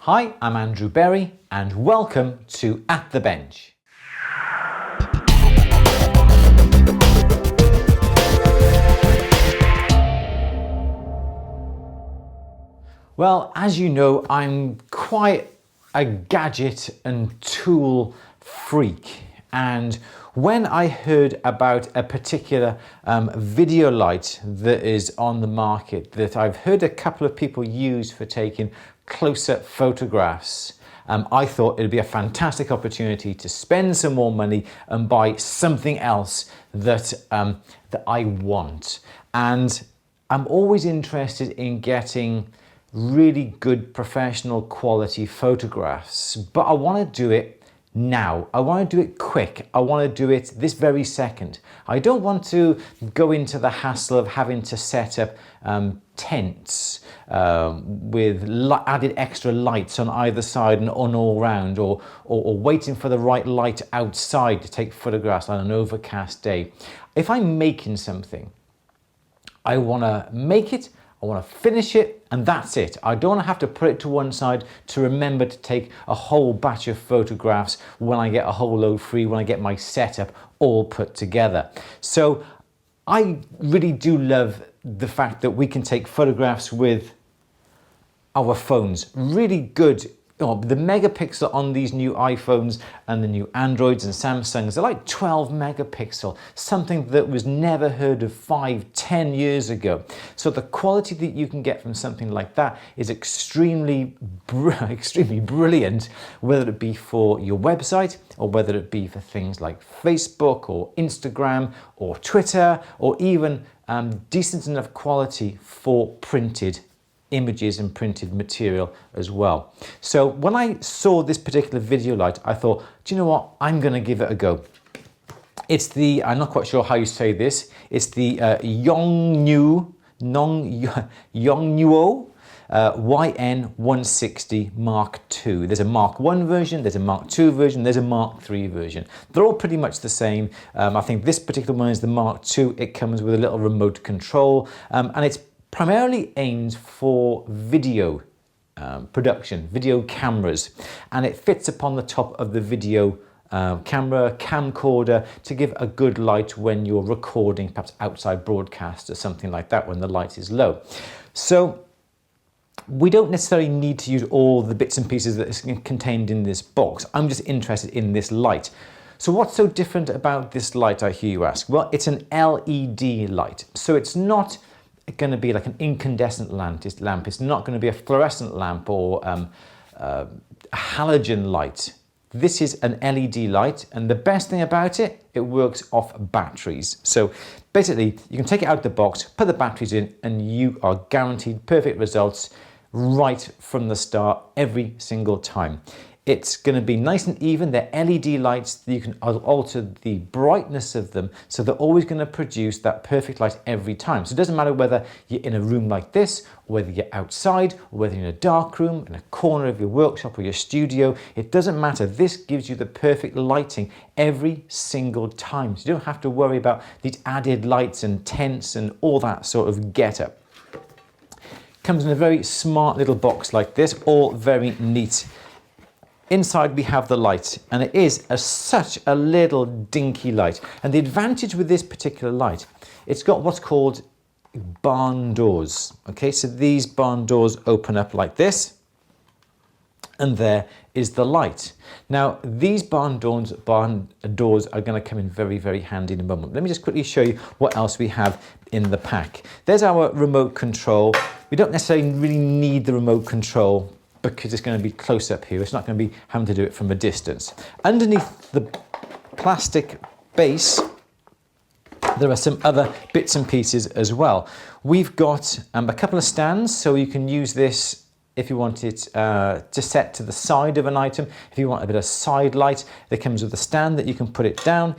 Hi, I'm Andrew Berry and welcome to At the Bench. Well, as you know, I'm quite a gadget and tool freak, and when I heard about a particular video light that is on the market that I've heard a couple of people use for taking close-up photographs, I thought it'd be a fantastic opportunity to spend some more money and buy something else that I want. And I'm always interested in getting really good professional quality photographs, but I want to do it now. I want to do it quick. I want to do it this very second. I don't want to go into the hassle of having to set up tents with added extra lights on either side and on all round, or waiting for the right light outside to take photographs on an overcast day. If I'm making something, I want to make it, I want to finish it, and that's it. I don't want to have to put it to one side to remember to take a whole batch of photographs when I get a whole load free, when I get my setup all put together. So I really do love the fact that we can take photographs with our phones. Really good. The megapixel on these new iPhones and the new Androids and Samsungs are like 12 megapixel, something that was never heard of 5-10 years ago. So the quality that you can get from something like that is extremely brilliant, whether it be for your website or whether it be for things like Facebook or Instagram or Twitter, or even decent enough quality for printed images and printed material as well. So when I saw this particular video light, I thought, do you know what? I'm going to give it a go. It's the, I'm not quite sure how you say this, it's the Yongnuo YN160 Mark II. There's a Mark I version, there's a Mark II version, there's a Mark III version. They're all pretty much the same. I think this particular one is the Mark II. It comes with a little remote control, and it's primarily aimed for video production, video cameras, and it fits upon the top of the video camcorder to give a good light when you're recording, perhaps outside broadcast or something like that, when the light is low. So we don't necessarily need to use all the bits and pieces that is contained in this box. I'm just interested in this light. So what's so different about this light, I hear you ask? Well, it's an LED light, so it's not going to be like an incandescent lamp. It's not going to be a fluorescent lamp or a halogen light. This is an LED light, and the best thing about it, it works off batteries. So basically, you can take it out of the box, put the batteries in, and you are guaranteed perfect results right from the start every single time. It's going to be nice and even. They're LED lights. You can alter the brightness of them, so they're always going to produce that perfect light every time. So it doesn't matter whether you're in a room like this, or whether you're outside, or whether you're in a dark room, in a corner of your workshop or your studio. It doesn't matter. This gives you the perfect lighting every single time. So you don't have to worry about these added lights and tents and all that sort of getup. Comes in a very smart little box like this, all very neat. Inside we have the light, and it is such a little dinky light. And the advantage with this particular light, it's got what's called barn doors. Okay, so these barn doors open up like this, and there is the light. Now these barn doors are going to come in very, very handy in a moment. Let me just quickly show you what else we have in the pack. There's our remote control. We don't necessarily really need the remote control because it's going to be close up here. It's not going to be having to do it from a distance. Underneath the plastic base, there are some other bits and pieces as well. We've got a couple of stands, so you can use this if you want it to set to the side of an item. If you want a bit of side light, it comes with a stand that you can put it down.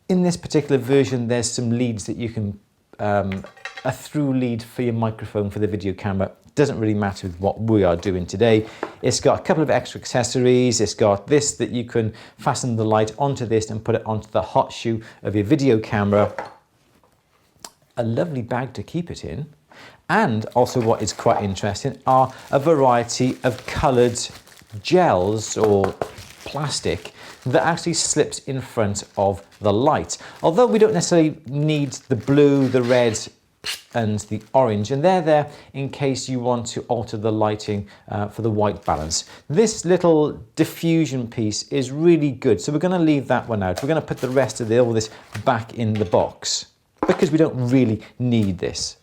In this particular version, there's some leads that you can, a through lead for your microphone for the video camera. Doesn't really matter with what we are doing today. It's got a couple of extra accessories. It's got this that you can fasten the light onto this and put it onto the hot shoe of your video camera. A lovely bag to keep it in. And also what is quite interesting are a variety of coloured gels or plastic that actually slips in front of the light. Although we don't necessarily need the blue, the red and the orange, and they're there in case you want to alter the lighting for the white balance. This little diffusion piece is really good, so we're going to leave that one out. We're going to put the rest of all this back in the box because we don't really need this.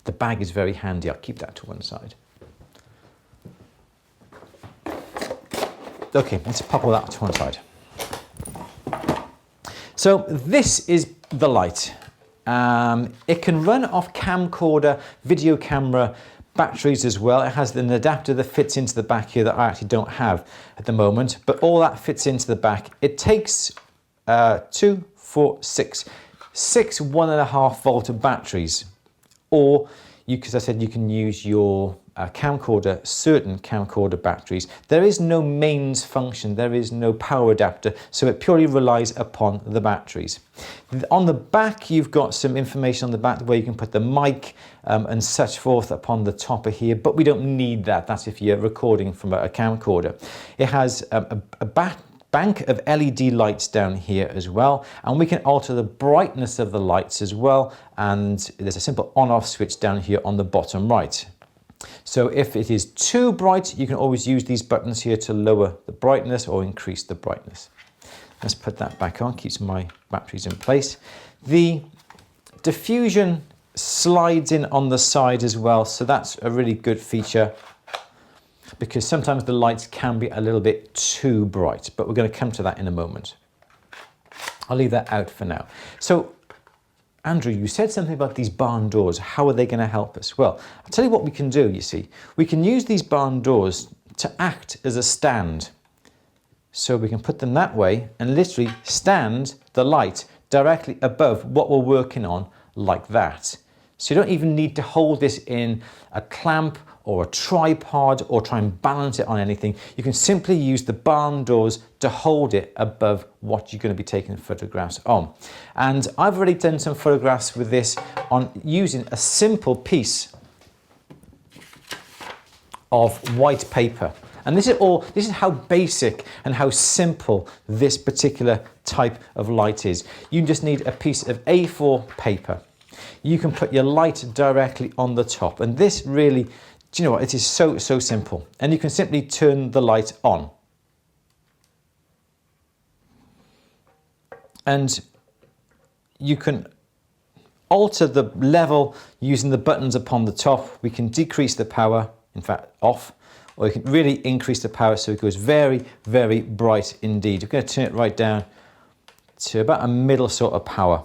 The bag is very handy. I'll keep that to one side. Okay, let's pop all that to one side. So this is the light. It can run off camcorder, video camera batteries as well. It has an adapter that fits into the back here that I actually don't have at the moment, but all that fits into the back. It takes 2, 4, 6 1.5 volt batteries. Or, as I said, you can use your camcorder, certain camcorder batteries. There is no mains function, there is no power adapter, so it purely relies upon the batteries. On the back, you've got some information on the back where you can put the mic and such forth upon the top of here, but we don't need that. That's if you're recording from a camcorder. It has a bank of LED lights down here as well, and we can alter the brightness of the lights as well, and there's a simple on-off switch down here on the bottom right. So if it is too bright, you can always use these buttons here to lower the brightness or increase the brightness. Let's put that back on, keeps my batteries in place. The diffusion slides in on the side as well, so that's a really good feature, because sometimes the lights can be a little bit too bright, but we're going to come to that in a moment. I'll leave that out for now. So, Andrew, you said something about these barn doors. How are they going to help us? Well, I'll tell you what we can do, you see. We can use these barn doors to act as a stand. So we can put them that way and literally stand the light directly above what we're working on like that. So you don't even need to hold this in a clamp or a tripod or try and balance it on anything. You can simply use the barn doors to hold it above what you're going to be taking photographs on. And I've already done some photographs with this on using a simple piece of white paper. And this is how basic and how simple this particular type of light is. You just need a piece of A4 paper. You can put your light directly on the top, and this really, do you know what, it is so simple. And you can simply turn the light on. And you can alter the level using the buttons upon the top. We can decrease the power, in fact off, or you can really increase the power so it goes very, very bright indeed. We're going to turn it right down to about a middle sort of power.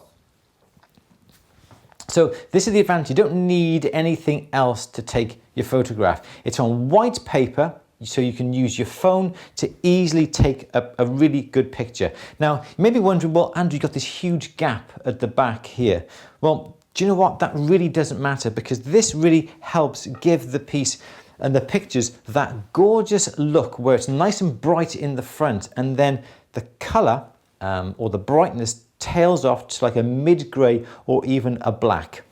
So this is the advantage. You don't need anything else to take your photograph. It's on white paper, so you can use your phone to easily take a really good picture. Now, you may be wondering, well, Andrew, you've got this huge gap at the back here. Well, do you know what? That really doesn't matter, because this really helps give the piece and the pictures that gorgeous look where it's nice and bright in the front, and then the colour or the brightness tails off to like a mid-grey or even a black.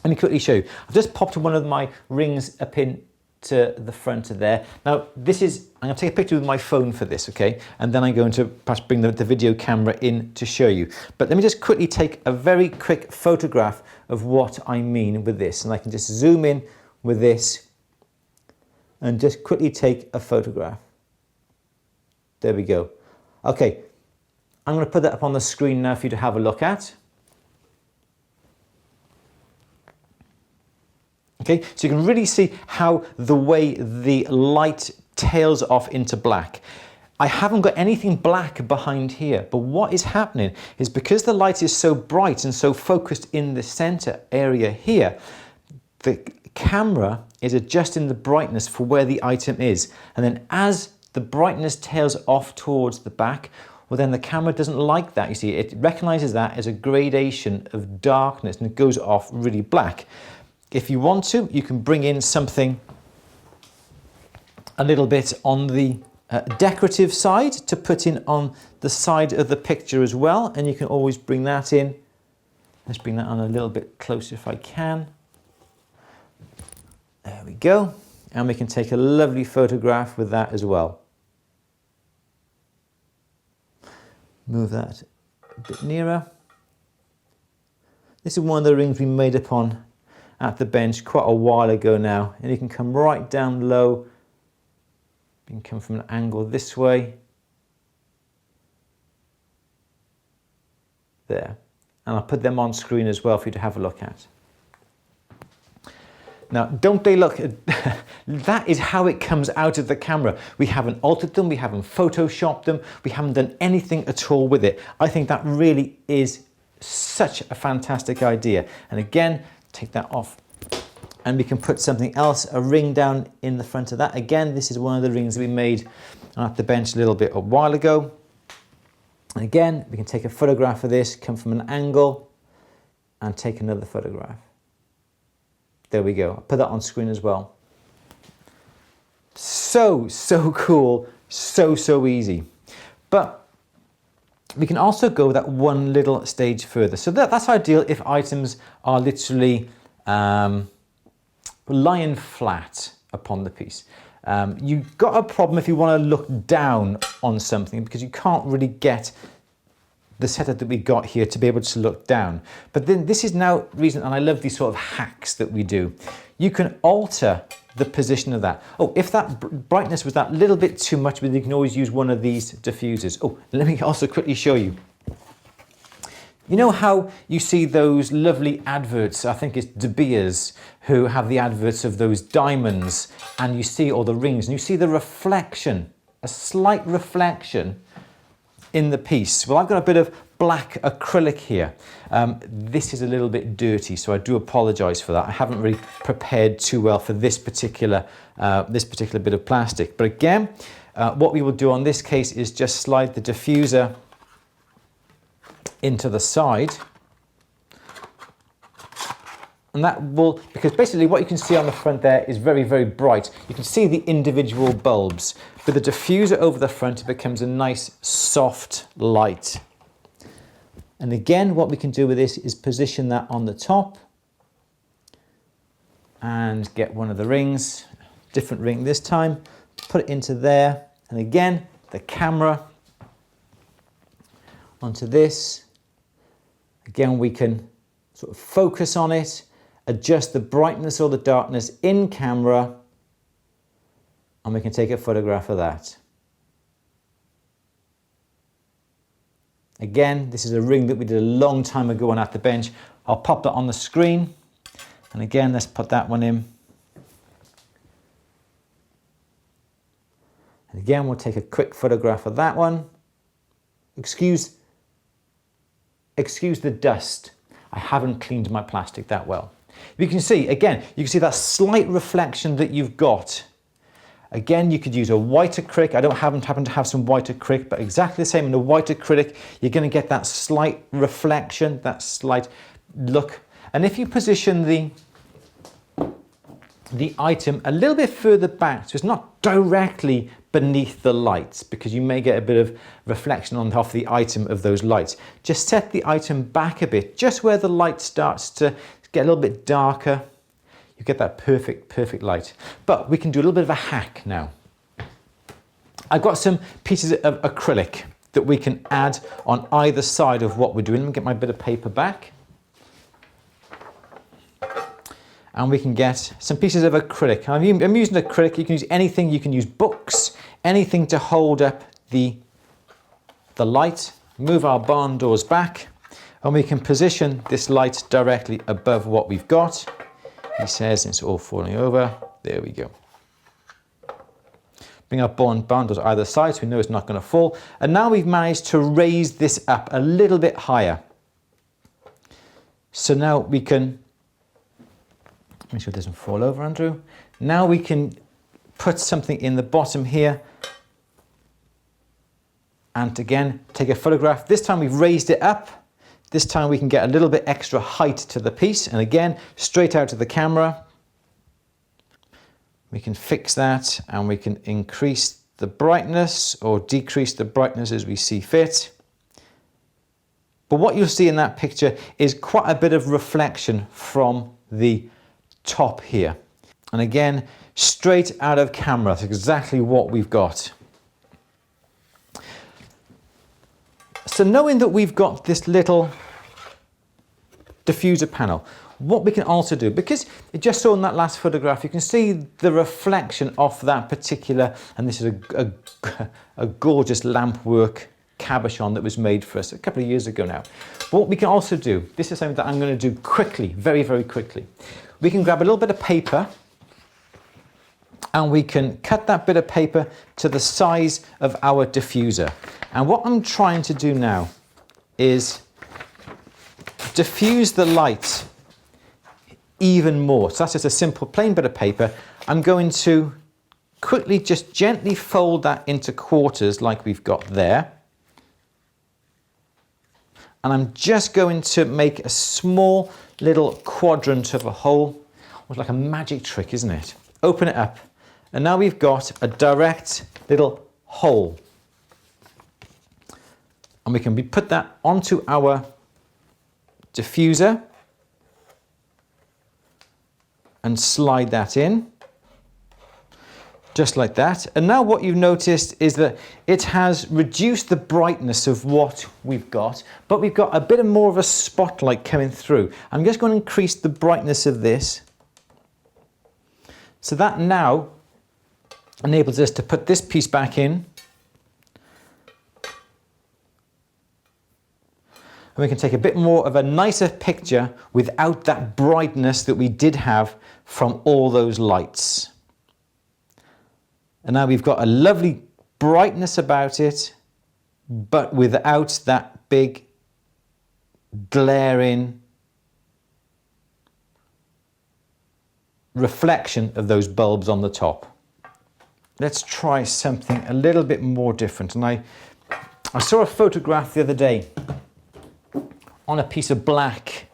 Let me quickly show you. I've just popped one of my rings up into the front of there. Now this is, I'm going to take a picture with my phone for this, okay? And then I'm going to perhaps bring the video camera in to show you. But let me just quickly take a very quick photograph of what I mean with this. And I can just zoom in with this and just quickly take a photograph. There we go. Okay. I'm going to put that up on the screen now for you to have a look at. Okay, so you can really see how the way the light tails off into black. I haven't got anything black behind here, but what is happening is because the light is so bright and so focused in the center area here, the camera is adjusting the brightness for where the item is. And then as the brightness tails off towards the back, well, then the camera doesn't like that. You see, it recognizes that as a gradation of darkness and it goes off really black. If you want to, you can bring in something a little bit on the decorative side to put in on the side of the picture as well. And you can always bring that in Let's bring that on a little bit closer if I can. There we go. And we can take a lovely photograph with that as well. Move that a bit nearer. This is one of the rings we made up on at the bench quite a while ago now. And you can come right down low. You can come from an angle this way. There. And I'll put them on screen as well for you to have a look at. Now, don't they look, that is how it comes out of the camera. We haven't altered them, we haven't photoshopped them, we haven't done anything at all with it. I think that really is such a fantastic idea. And again, take that off and we can put something else, a ring down in the front of that. Again, this is one of the rings that we made at the bench a little bit a while ago. And again, we can take a photograph of this, come from an angle and take another photograph. There we go. I'll put that on screen as well. So cool. So easy. But we can also go that one little stage further. So that's ideal if items are literally lying flat upon the piece. You've got a problem if you want to look down on something because you can't really get the setup that we got here to be able to look down. But then this is now reason, and I love these sort of hacks that we do. You can alter the position of that. Oh, if that brightness was that little bit too much, you can always use one of these diffusers. Oh, let me also quickly show you. You know how you see those lovely adverts, I think it's De Beers, who have the adverts of those diamonds and you see all the rings and you see the reflection, a slight reflection in the piece. Well, I've got a bit of black acrylic here. This is a little bit dirty, so I do apologize for that. I haven't really prepared too well for this particular bit of plastic. But again, what we will do on this case is just slide the diffuser into the side. And that will, because basically what you can see on the front there is very, very bright. You can see the individual bulbs. With the diffuser over the front, it becomes a nice soft light. And again, what we can do with this is position that on the top and get one of the rings, different ring this time, put it into there. And again, the camera onto this. Again, we can sort of focus on it, adjust the brightness or the darkness in camera, and we can take a photograph of that. Again, this is a ring that we did a long time ago on At the Bench. I'll pop that on the screen. And again, let's put that one in. And again, we'll take a quick photograph of that one. Excuse the dust. I haven't cleaned my plastic that well. You can see, again, you can see that slight reflection that you've got. Again, you could use a white acrylic. I don't happen to have some white acrylic, but exactly the same in a white acrylic, you're going to get that slight reflection, that slight look. And if you position the item a little bit further back, so it's not directly beneath the lights, because you may get a bit of reflection off the item of those lights. Just set the item back a bit, just where the light starts to get a little bit darker. You get that perfect light. But we can do a little bit of a hack now. I've got some pieces of acrylic that we can add on either side of what we're doing. Let me get my bit of paper back. And we can get some pieces of acrylic. I'm using acrylic. You can use anything. You can use books, anything to hold up the light. Move our barn doors back, and we can position this light directly above what we've got. He says it's all falling over. There we go. Bring our barn doors either side so we know it's not going to fall. And now we've managed to raise this up a little bit higher. So now we can, make sure it doesn't fall over, Andrew. Now we can put something in the bottom here. And again, take a photograph. This time we've raised it up. This time we can get a little bit extra height to the piece. And again, straight out to the camera. We can fix that and we can increase the brightness or decrease the brightness as we see fit. But what you'll see in that picture is quite a bit of reflection from the top here. And again, straight out of camera, that's exactly what we've got. So knowing that we've got this little diffuser panel, what we can also do, because you just saw in that last photograph, you can see the reflection of that particular, and this is a gorgeous lampwork cabochon that was made for us a couple of years ago now. But what we can also do, this is something that I'm going to do quickly, very, very quickly. We can grab a little bit of paper and we can cut that bit of paper to the size of our diffuser. And what I'm trying to do now is diffuse the light even more. So that's just a simple plain bit of paper. I'm going to quickly just gently fold that into quarters like we've got there. And I'm just going to make a small little quadrant of a hole. It's like a magic trick, isn't it? Open it up. And now we've got a direct little hole. And we can put that onto our diffuser and slide that in, just like that. And now what you've noticed is that it has reduced the brightness of what we've got, but we've got a bit more of a spotlight coming through. I'm just going to increase the brightness of this. So that now enables us to put this piece back in. And we can take a bit more of a nicer picture without that brightness that we did have from all those lights. And now we've got a lovely brightness about it, but without that big glaring reflection of those bulbs on the top. Let's try something a little bit more different. And I saw a photograph the other day on a piece of black,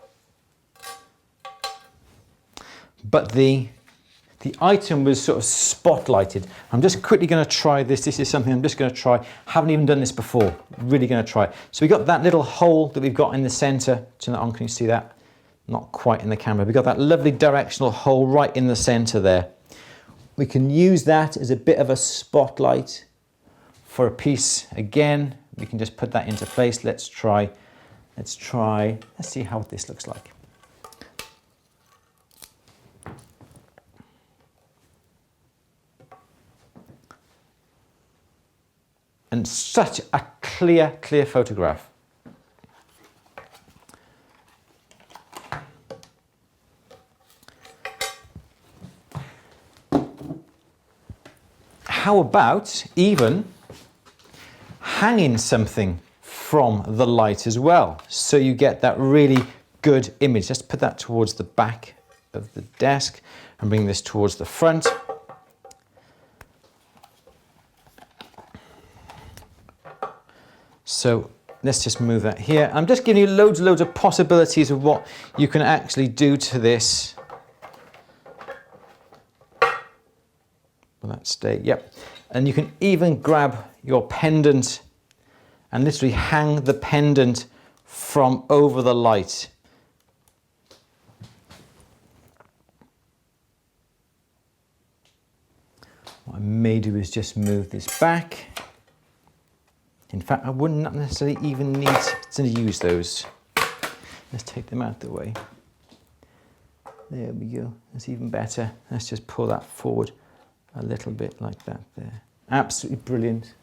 but the item was sort of spotlighted. I'm just quickly going to try this. This is something I'm just going to try. Haven't even done this before. Really going to try it. So we got that little hole that we've got in the center. Turn that on. Can you see that? Not quite in the camera. We got that lovely directional hole right in the center there. We can use that as a bit of a spotlight for a piece. Again, we can just put that into place. Let's see how this looks like. And such a clear photograph. How about even hanging something from the light as well, so you get that really good image. Just put that towards the back of the desk and bring this towards the front. So let's just move that here. I'm just giving you loads of possibilities of what you can actually do to this. Will that stay? Yep. And you can even grab your pendant and literally hang the pendant from over the light. What I may do is just move this back. In fact, I wouldn't necessarily even need to use those. Let's take them out of the way. There we go. That's even better. Let's just pull that forward a little bit like that there. Absolutely brilliant.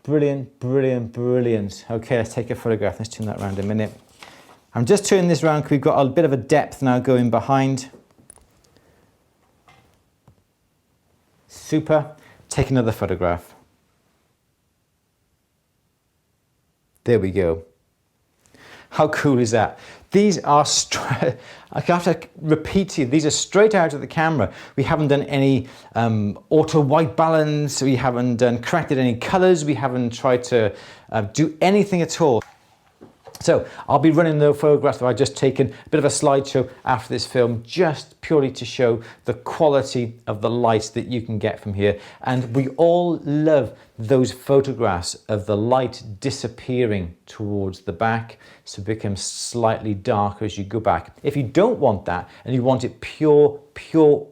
Brilliant, brilliant, brilliant. Okay, let's take a photograph. Let's turn that around a minute. I'm just turning this around because we've got a bit of a depth now going behind. Super. Take another photograph. There we go. How cool is that? These are, I have to repeat to you, these are straight out of the camera. We haven't done any auto white balance, we haven't corrected any colors, we haven't tried to do anything at all. So I'll be running the photographs that I've just taken, a bit of a slideshow after this film, just purely to show the quality of the light that you can get from here. And we all love those photographs of the light disappearing towards the back, so it becomes slightly darker as you go back. If you don't want that and you want it pure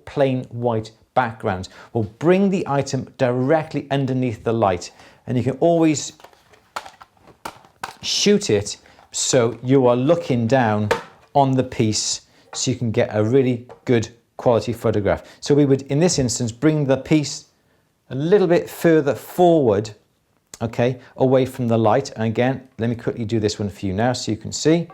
plain white background, well, bring the item directly underneath the light, and you can always shoot it so you are looking down on the piece, so you can get a really good quality photograph. So we would, in this instance, bring the piece a little bit further forward, okay, away from the light. And again, let me quickly do this one for you now so you can see.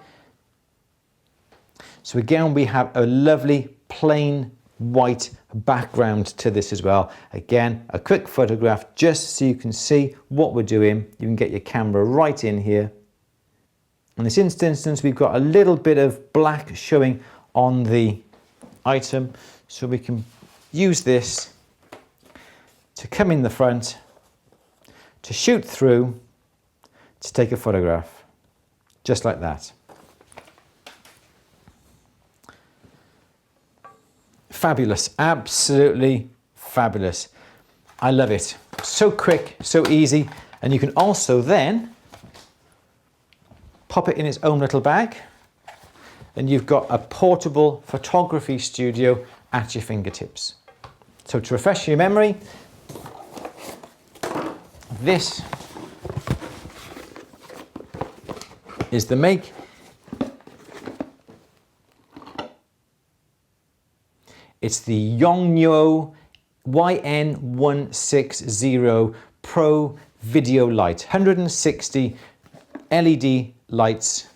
So again, we have a lovely plain white background to this as well. Again, a quick photograph just so you can see what we're doing. You can get your camera right in here. In this instance, we've got a little bit of black showing on the item, so we can use this to come in the front, to shoot through, to take a photograph, just like that. Fabulous, absolutely fabulous. I love it. So quick, so easy, and you can also then pop it in its own little bag, and you've got a portable photography studio at your fingertips. So to refresh your memory, this is the make. It's the Yongnuo YN160 Pro Video Light, 160 LED lights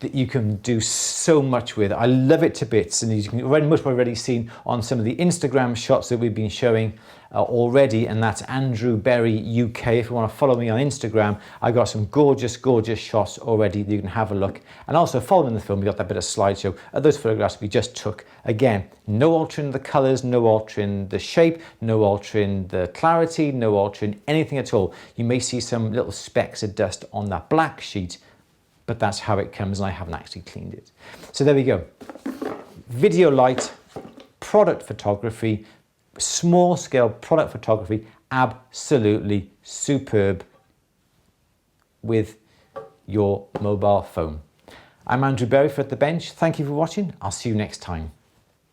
that you can do so much with. I love it to bits, and you can already seen on some of the Instagram shots that we've been showing already, and that's Andrew Berry UK. If you want to follow me on Instagram, I got some gorgeous shots already that you can have a look. And also following the film, we got that bit of slideshow of those photographs we just took. Again, no altering the colors, no altering the shape, no altering the clarity, no altering anything at all. You may see some little specks of dust on that black sheet, but that's how it comes, and I haven't actually cleaned it. So there we go. Video light, product photography, small scale product photography, absolutely superb with your mobile phone. I'm Andrew Berry for At The Bench. Thank you for watching. I'll see you next time.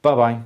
Bye-bye.